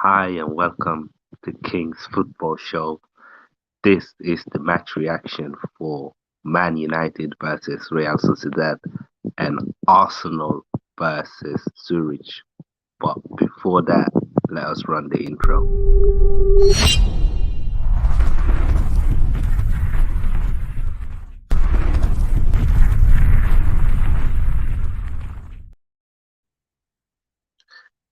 Hi and welcome to King's Football Show. This is the match reaction for Man United versus Real Sociedad and Arsenal versus Zurich. But before that, let us run the intro.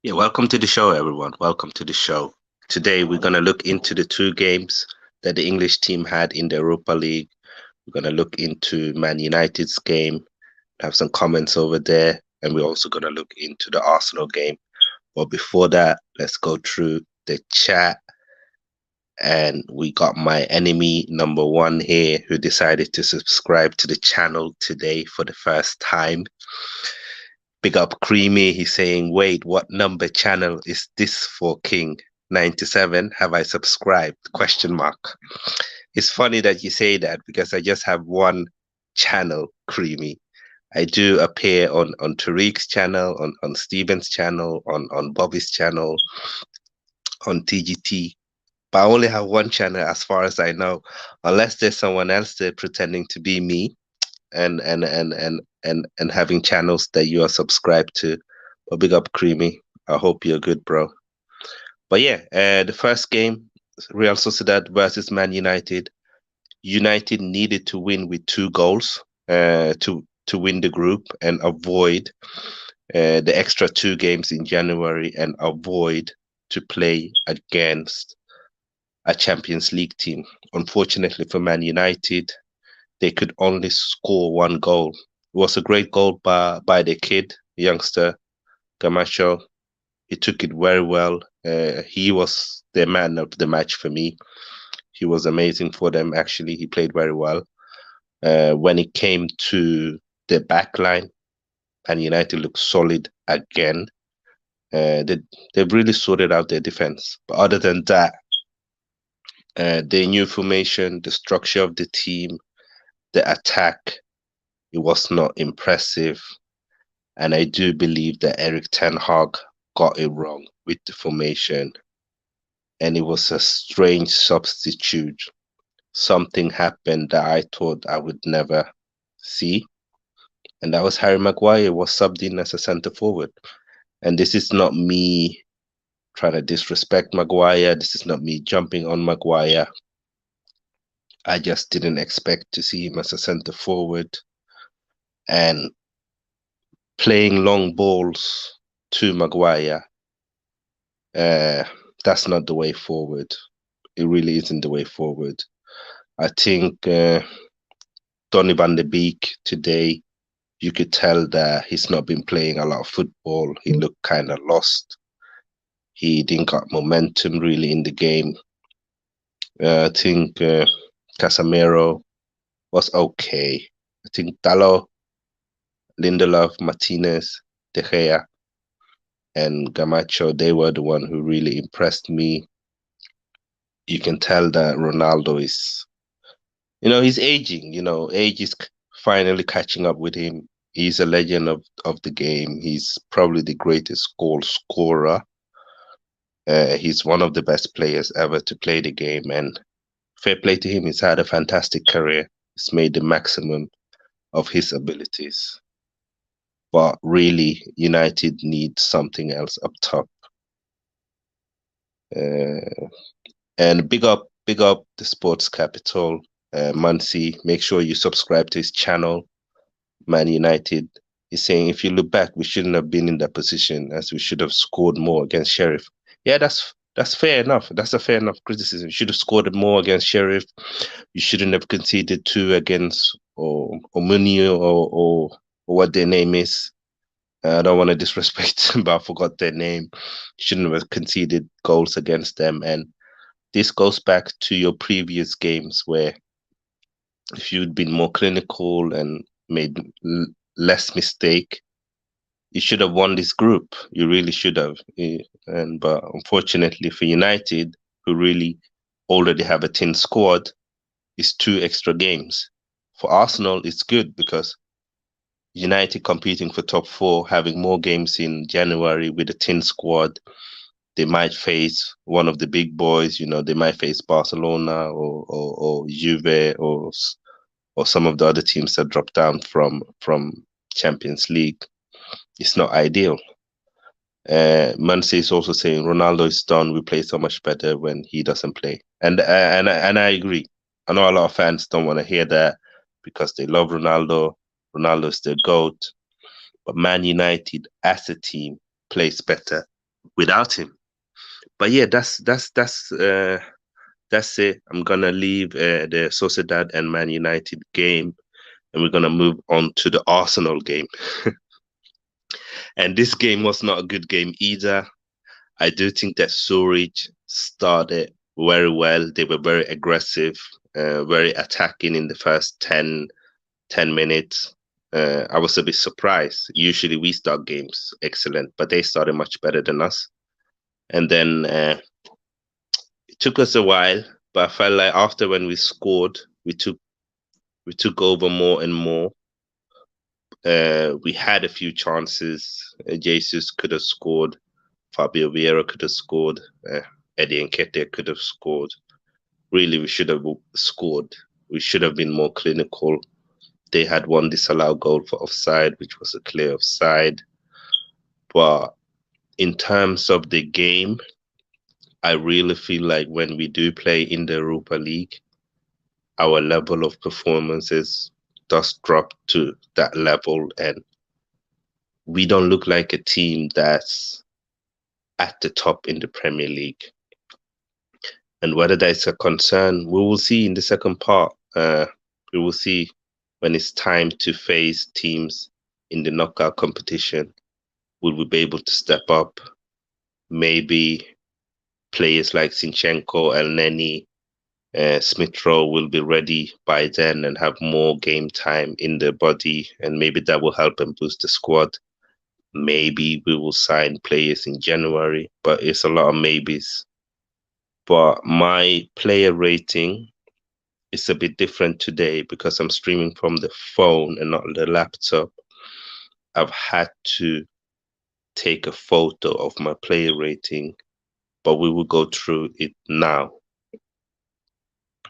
Yeah, welcome to the show, everyone. Welcome to the show. Today, we're going to look into the two games that the English team had in the Europa League. We're going to look into Man United's game, have some comments over there, and we're also going to look into the Arsenal game. But before that, let's go through the chat. And we got my enemy number one here who decided to subscribe to the channel today for the first time. Big up Creamy. He's saying, wait, what number channel is this for, King? 97? Have I subscribed? Question mark. It's funny that you say that because I just have one channel, Creamy. I do appear on Tariq's channel, on Steven's channel, on Bobby's channel, on TGT. But I only have one channel as far as I know, unless there's someone else there pretending to be me and having channels that you are subscribed to. But big up Creamy. I hope you're good, bro. But yeah, the first game, Real Sociedad versus Man United. United needed to win with 2 goals to win the group and avoid the extra 2 games in January and avoid to play against a Champions League team. Unfortunately for Man United, they could only score 1 goal. It was a great goal by the kid, youngster Gamacho. He took it very well. He was the man of the match for me. He was amazing for them, actually. He played very well. When it came to the back line, and United looked solid again. They've really sorted out their defense. But other than that, their new formation, the structure of the team, the attack, it was not impressive. And I do believe that Eric Ten Hag got it wrong with the formation. And it was a strange substitute. Something happened that I thought I would never see. And that was Harry Maguire was subbed in as a centre forward. And this is not me trying to disrespect Maguire. This is not me jumping on Maguire. I just didn't expect to see him as a centre forward and playing long balls to Maguire. That's not the way forward. It really isn't the way forward. I think Donny van de Beek today, you could tell that he's not been playing a lot of football. He looked kind of lost. He didn't got momentum really in the game. I think Casemiro was okay. I think Dalot, Lindelof, Martinez, De Gea, and Gamacho, they were the one who really impressed me. You can tell that Ronaldo is, he's aging. Age is finally catching up with him. He's a legend of the game. He's probably the greatest goal scorer. He's one of the best players ever to play the game, and fair play to him. He's had a fantastic career. He's made the maximum of his abilities. But really, United need something else up top. And big up the sports capital, Muncie. Make sure you subscribe to his channel, Man United. He's saying, if you look back, we shouldn't have been in that position, as we should have scored more against Sheriff. Yeah, that's fair enough. That's a fair enough criticism. You should have scored more against Sheriff. You shouldn't have conceded 2 against Omunio or what their name is. I don't want to disrespect them, but I forgot their name. You shouldn't have conceded goals against them. And this goes back to your previous games where if you'd been more clinical and made less mistake, you should have won this group. You really should have. But unfortunately for United, who really already have a thin squad, it's 2 extra games. For Arsenal, it's good because United competing for top 4, having more games in January with a thin squad, they might face one of the big boys. You know, they might face Barcelona or Juve or some of the other teams that dropped down from Champions League. It's not ideal. Manse is also saying Ronaldo is done. We play so much better when he doesn't play, and I agree. I know a lot of fans don't want to hear that because they love Ronaldo. Ronaldo is their goat, but Man United as a team plays better without him. But yeah, that's it. I'm gonna leave the Sociedad and Man United game, and we're gonna move on to the Arsenal game. And this game was not a good game either. I do think that Zurich started very well. They were very aggressive, very attacking in the first 10 minutes. I was a bit surprised. Usually we start games excellent, but they started much better than us. And then it took us a while, but I felt like after when we scored, we took over more and more. We had a few chances. Jesus could have scored. Fabio Vieira could have scored. Eddie Nketiah could have scored. Really, we should have scored. We should have been more clinical. They had one disallowed goal for offside, which was a clear offside. But in terms of the game, I really feel like when we do play in the Europa League, our level of performances does drop to that level, and we don't look like a team that's at the top in the Premier League. And whether that's a concern, we will see in the second part. We will see when it's time to face teams in the knockout competition. Will we be able to step up? Maybe players like Zinchenko, El Neni, Smith Rowe will be ready by then and have more game time in their body, and maybe that will help and boost the squad. Maybe we will sign players in January, but it's a lot of maybes. But my player rating is a bit different today because I'm streaming from the phone and not the laptop. I've had to take a photo of my player rating, but we will go through it now.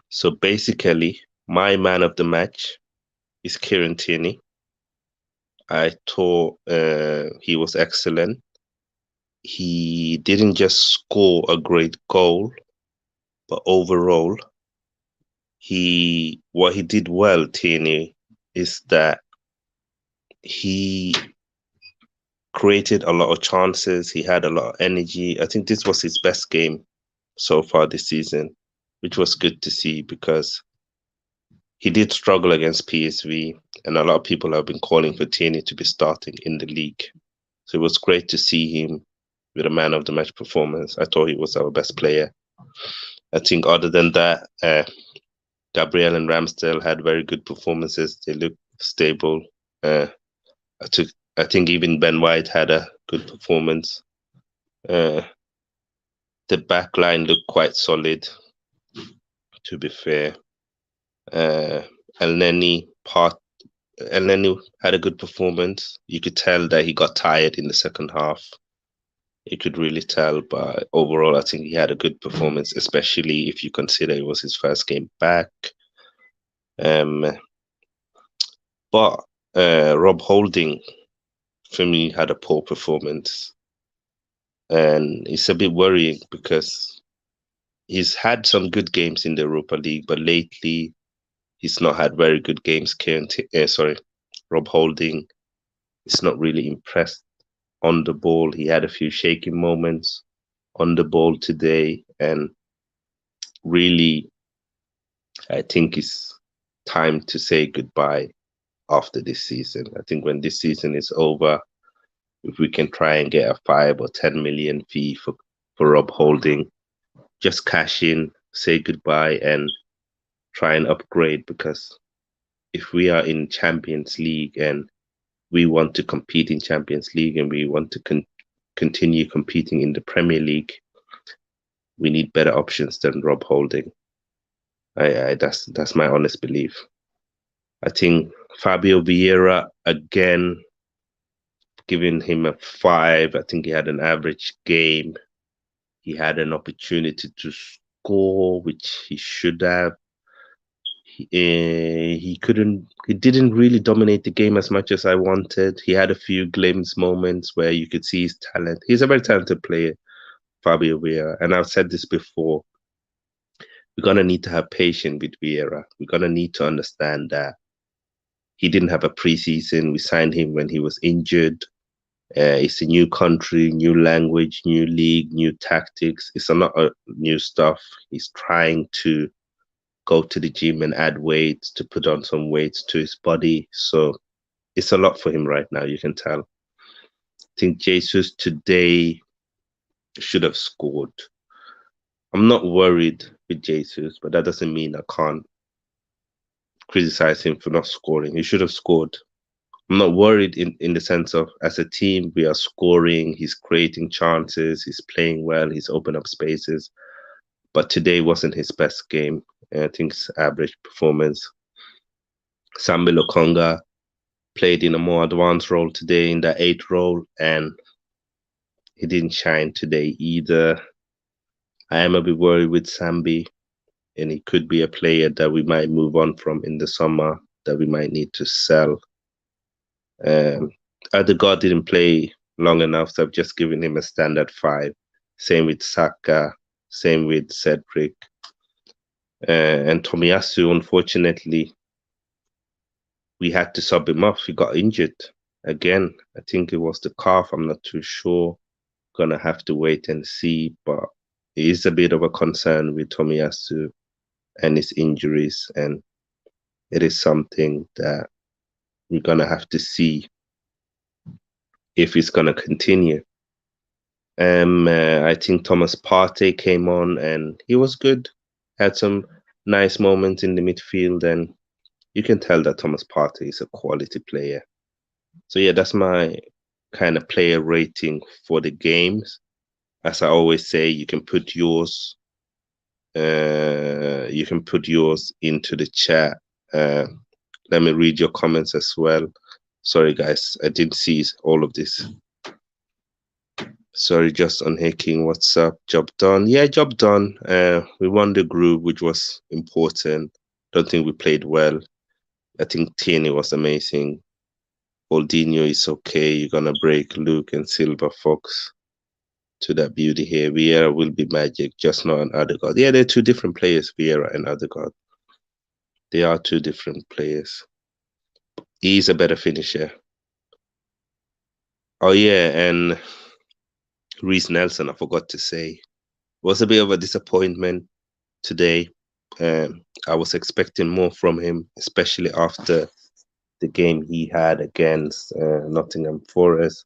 So basically, my man of the match is Kieran Tierney. I thought he was excellent. He didn't just score a great goal, but overall, what he did well, Tierney, is that he created a lot of chances. He had a lot of energy. I think this was his best game so far this season, which was good to see because he did struggle against PSV, and a lot of people have been calling for Tierney to be starting in the league. So it was great to see him with a man of the match performance. I thought he was our best player. I think other than that, Gabriel and Ramsdale had very good performances. They looked stable. I think even Ben White had a good performance. The back line looked quite solid, to be fair. El Neni had a good performance. You could tell that he got tired in the second half. You could really tell, but overall, I think he had a good performance, especially if you consider it was his first game back. But Rob Holding, for me, had a poor performance. And it's a bit worrying because he's had some good games in the Europa League, but lately he's not had very good games. Rob Holding is not really impressed on the ball. He had a few shaking moments on the ball today, and really, I think it's time to say goodbye after this season. I think when this season is over, if we can try and get a 5 or 10 million fee for Rob Holding, just cash in, say goodbye, and try and upgrade, because if we are in Champions League and we want to compete in Champions League and we want to continue competing in the Premier League, we need better options than Rob Holding. That's my honest belief. I think Fabio Vieira, again, giving him a 5. I think he had an average game. He had an opportunity to score, which he should have. He couldn't. He didn't really dominate the game as much as I wanted. He had a few glimpse moments where you could see his talent. He's a very talented player, Fabio Vieira, and I've said this before. We're gonna need to have patience with Vieira. We're gonna need to understand that he didn't have a preseason. We signed him when he was injured. It's a new country, new language, new league, new tactics. It's a lot of new stuff. He's trying to go to the gym and add weights to put on some weights to his body. So it's a lot for him right now, you can tell. I think Jesus today should have scored. I'm not worried with Jesus, but that doesn't mean I can't criticize him for not scoring. He should have scored. I'm not worried in the sense of as a team, we are scoring, he's creating chances, he's playing well, he's opened up spaces. But today wasn't his best game. I think it's average performance. Sambi Lokonga played in a more advanced role today in the 8 role, and he didn't shine today either. I am a bit worried with Sambi, and he could be a player that we might move on from in the summer, that we might need to sell. Odegaard didn't play long enough, so I've just given him a standard 5. Same with Saka, same with Cedric. And Tomiyasu, unfortunately, we had to sub him off. He got injured again. I think it was the calf. I'm not too sure. Gonna have to wait and see, but it is a bit of a concern with Tomiyasu and his injuries, and it is something that we're gonna have to see if it's gonna continue. I think Thomas Partey came on and he was good. Had some nice moments in the midfield, and you can tell that Thomas Partey is a quality player. So yeah, that's my kind of player rating for the games. As I always say, you can put yours. You can put yours into the chat. Let me read your comments as well. Sorry, guys, I didn't see all of this. Sorry, just unhacking. What's up? Job done. Yeah, job done. We won the group, which was important. Don't think we played well. I think Tierney was amazing. Oldinho is okay. You're gonna break Luke and Silver Fox to that beauty here. Vieira will be magic, just not an Odegaard. Yeah, they're two different players, Vieira and Odegaard. They are two different players. He's a better finisher. Oh yeah, and Reece Nelson, I forgot to say, was a bit of a disappointment today. I was expecting more from him, especially after the game he had against Nottingham Forest.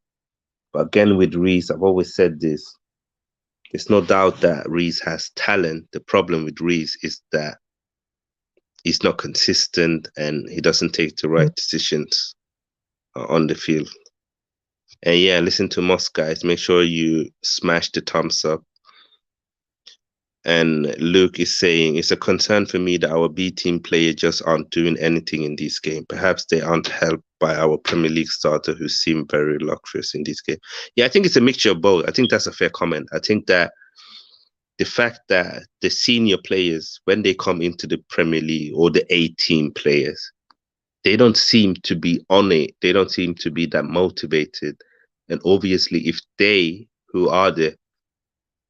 But again, with Reece, I've always said this. There's no doubt that Reece has talent. The problem with Reece is that he's not consistent and he doesn't take the right decisions on the field. And yeah, listen to Moss, guys. Make sure you smash the thumbs up. And Luke is saying, it's a concern for me that our B team players just aren't doing anything in this game. Perhaps they aren't helped by our Premier League starter who seem very luxurious in this game. Yeah, I think it's a mixture of both. I think that's a fair comment. I think that the fact that the senior players, when they come into the Premier League, or the A-team players, they don't seem to be on it. They don't seem to be that motivated. And obviously, if they, who are the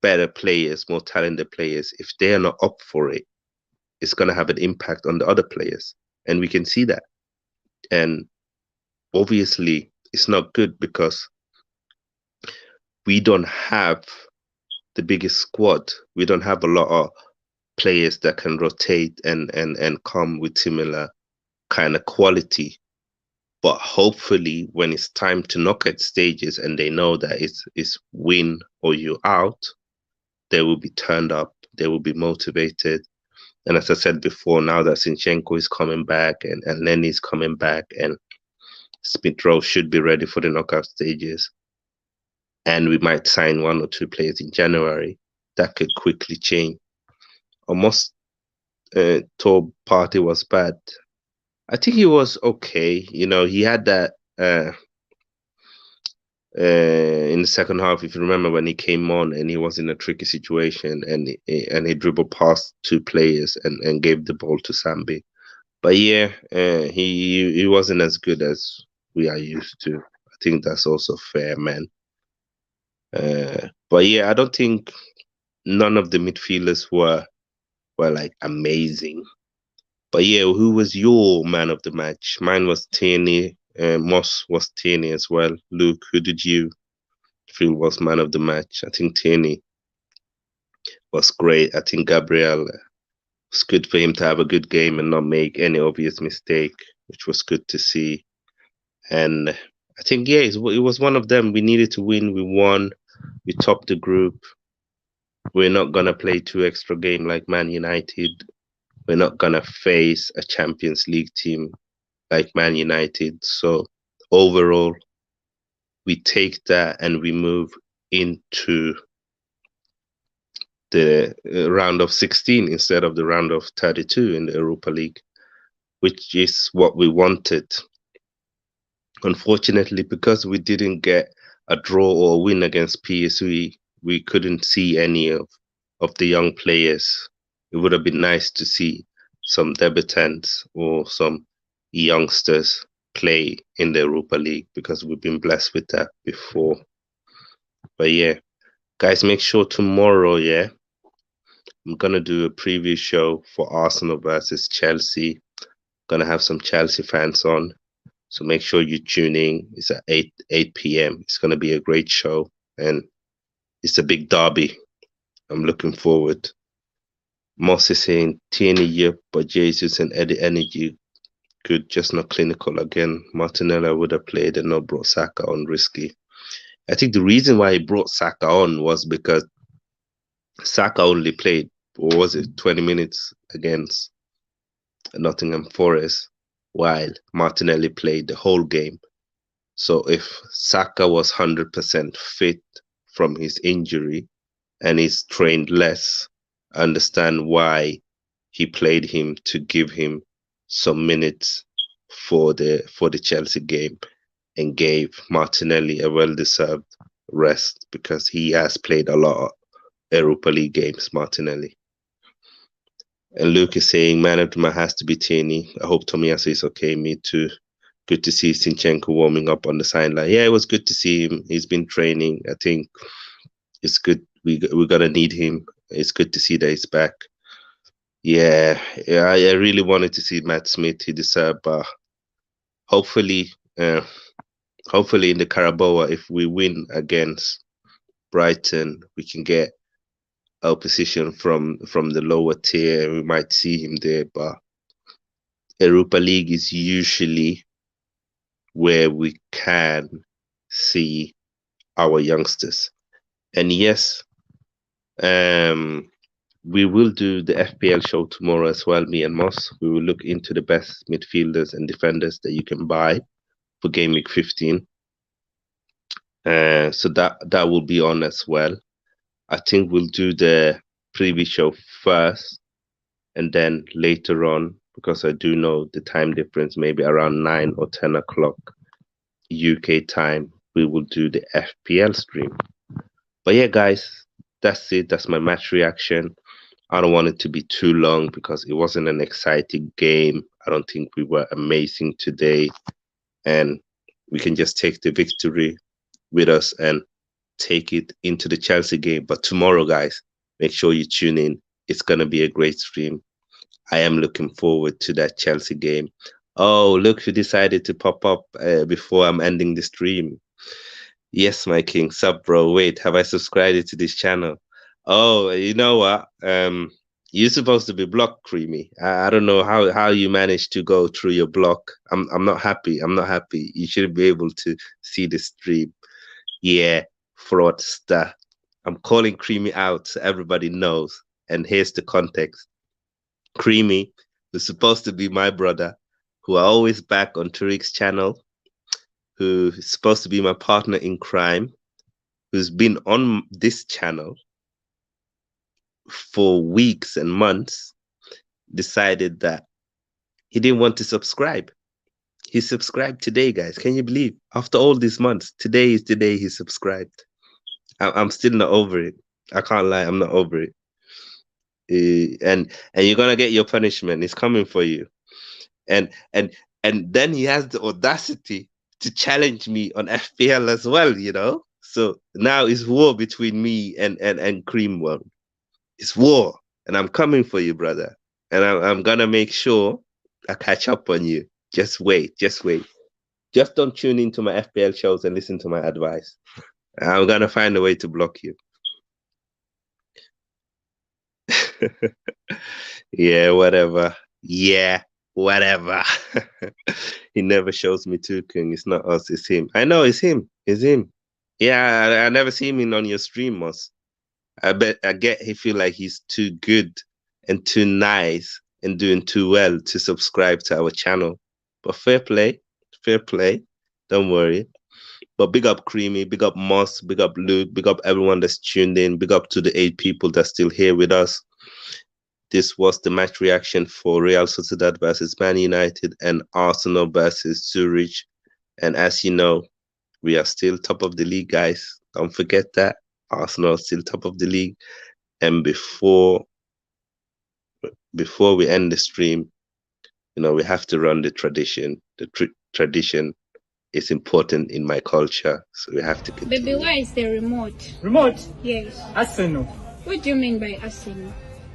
better players, more talented players, if they are not up for it, it's going to have an impact on the other players. And we can see that. And obviously, it's not good because we don't have the biggest squad. We don't have a lot of players that can rotate and come with similar kind of quality. But hopefully, when it's time to knock at stages and they know that it's win or you're out, they will be turned up. They will be motivated. And as I said before, now that Zinchenko is coming back and Lenny is coming back and Smith Rowe should be ready for the knockout stages, and we might sign 1 or 2 players in January, that could quickly change. Almost told Partey was bad. I think he was okay. You know, he had that in the second half, if you remember when he came on and he was in a tricky situation and he dribbled past two players and gave the ball to Sambi. But yeah, he wasn't as good as we are used to. I think that's also fair, man. But yeah, I don't think none of the midfielders were like amazing. But yeah, who was your man of the match? Mine was Tierney. Moss was Tierney as well. Luke, who did you feel was man of the match? I think Tierney was great. I think Gabriel, it's good for him to have a good game and not make any obvious mistake, which was good to see. And I think, yeah, it was one of them. We needed to win. We won. We topped the group. We're not going to play two extra games like Man United. We're not going to face a Champions League team like Man United. So overall, we take that and we move into the round of 16 instead of the round of 32 in the Europa League, which is what we wanted. Unfortunately, because we didn't get a draw or a win against PSV, we couldn't see any of the young players. It would have been nice to see some debutants or some youngsters play in the Europa League because we've been blessed with that before. But yeah, guys, make sure tomorrow, yeah, I'm gonna do a preview show for Arsenal versus Chelsea. Gonna have some Chelsea fans on. So make sure you tune in. It's at 8 p.m. It's gonna be a great show and it's a big derby. I'm looking forward. Moss is saying Tierney, yep, but Jesus and Eddie Energy good, just not clinical again. Martinelli would have played and not brought Saka on risky. I think the reason why he brought Saka on was because Saka only played, or was it 20 minutes against Nottingham Forest, while Martinelli played the whole game. So if Saka was 100% fit from his injury and he's trained less, I understand why he played him to give him some minutes for the Chelsea game and gave Martinelli a well-deserved rest because he has played a lot of Europa League games, Martinelli. And Luke is saying man of the match has to be Tierney. I hope Tomiyasu is okay. Me too. Good to see Sinchenko warming up on the sideline. Yeah, it was good to see him. He's been training. I think it's good. We're gonna need him. It's good to see that he's back. Yeah, I really wanted to see Matt Smith. He deserved, but hopefully, uh, hopefully in the Carabao, if we win against Brighton, we can get our position from the lower tier. We might see him there, but Europa League is usually where we can see our youngsters. And yes, um, we will do the FPL show tomorrow as well, me and Moss. We will look into the best midfielders and defenders that you can buy for Game Week 15. So that will be on as well. I think we'll do the preview show first and then later on, because I do know the time difference, maybe around 9 or 10 o'clock UK time, we will do the FPL stream. But yeah, guys, that's it. That's my match reaction. I don't want it to be too long because it wasn't an exciting game. I don't think we were amazing today. And we can just take the victory with us and take it into the Chelsea game. But tomorrow, guys, make sure you tune in. It's going to be a great stream. I am looking forward to that Chelsea game. Oh, look who decided to pop up before I'm ending the stream. Yes, my king. Sup, bro? Wait, have I subscribed to this channel? Oh, you know what? You're supposed to be blocked, Creamy. I don't know how you managed to go through your block. I'm not happy. I'm not happy. You should be able to see the stream. Yeah, fraudster. I'm calling Creamy out so everybody knows. And here's the context. Creamy, who's supposed to be my brother, who I always back on Tariq's channel, who is supposed to be my partner in crime, who's been on this channel for weeks and months, decided that he didn't want to subscribe. He subscribed today, guys. Can you believe? After all these months, today is the day he subscribed. I'm still not over it. I can't lie, I'm not over it. And you're gonna get your punishment. It's coming for you. And and and then he has the audacity to challenge me on FPL as well. So now it's war between me and Cream One. It's war, and I'm coming for you, brother. And I'm gonna make sure I catch up on you. Just wait, just wait. Just don't tune into my FPL shows and listen to my advice. I'm gonna find a way to block you. Yeah, whatever. Yeah, whatever. He never shows me Tukung. It's not us, it's him. I know it's him. It's him. Yeah, I never see him on your stream, Moss. I get he feel like he's too good and too nice and doing too well to subscribe to our channel. But fair play, fair play. Don't worry. But big up Creamy, big up Moss, big up Luke, big up everyone that's tuned in, big up to the 8 people that's still here with us. This was the match reaction for Real Sociedad versus Man United and Arsenal versus Zurich. And as you know, we are still top of the league, guys. Don't forget that. Arsenal is still top of the league. And before we end the stream, we have to run the tradition. The tradition is important in my culture, so we have to continue. Baby, where is the remote? Remote? Yes. Arsenal. What do you mean by Arsenal?